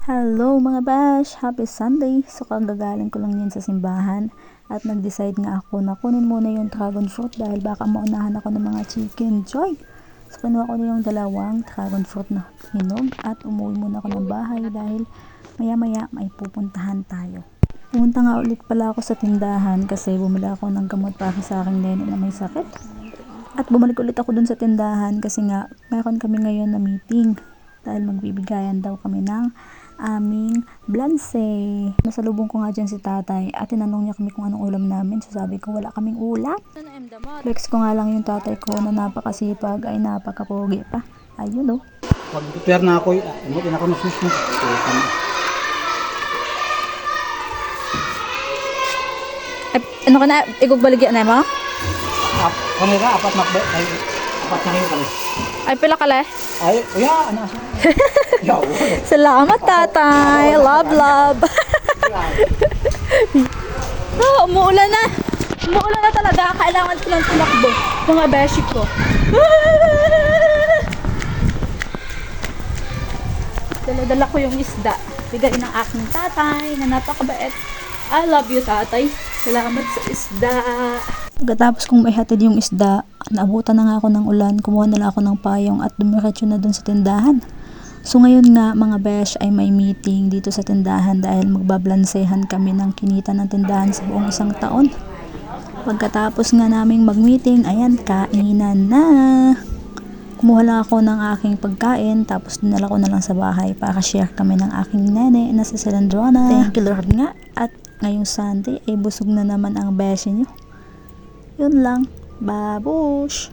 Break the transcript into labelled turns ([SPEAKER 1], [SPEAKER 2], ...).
[SPEAKER 1] Hello mga bash! Happy Sunday! So kagagaling ko lang yun sa simbahan at nag-decide nga ako na kunin muna yung dragon fruit dahil baka maunahan ako ng mga chicken joy. So kinuha ko na yung dalawang dragon fruit na hinog at umuwi muna ako ng bahay dahil maya maya may pupuntahan tayo. Pumunta nga ulit pala ako sa tindahan kasi bumili ako ng gamot para sa aking nene na may sakit. At bumalik ulit ako dun sa tindahan kasi nga meron kami ngayon na meeting dahil magbibigayan daw kami ng aming blanse. Nasalubong ko nga dyan si tatay at tinanong niya kami kung anong ulam namin. So sabi ko wala kaming ulam. Flex ko nga lang yung tatay ko na napakasipag ay napakapogi pa. Ayun o.
[SPEAKER 2] Pag-prepare na ako, inutin ako ng susunod.
[SPEAKER 1] Ano ka na? Igugbaligyan na mo?
[SPEAKER 2] Kanira, apat na kayo pala.
[SPEAKER 1] Ay pila ka le?
[SPEAKER 2] Ay, uya, ano siya? Yaw.
[SPEAKER 1] Salamat tatay. Love, love. Umuulan na. Umuulan na talaga. Kailangan ko ng tumakbo. Mga beshi ko. Dala-dala ko yung isda. Bigay ng aking tatay na napakabait. I love you tatay. Salamat sa isda. Pagkatapos kong may hatid yung isda, naabutan na nga ako ng ulan, kumuha na lang ako ng payong at dumiretso na dun sa tindahan. So ngayon nga mga besh ay may meeting dito sa tindahan dahil magbablansehan kami ng kinita ng tindahan sa buong isang taon. Pagkatapos nga naming mag-meeting, ayan, kainan na. Kumuha lang ako ng aking pagkain tapos dinala ko na lang sa bahay para share kami ng aking nene na si Selendrona. Thank you Lord nga at ngayong Sunday ay busog na naman ang beshi nyo. Yun lang. Babush!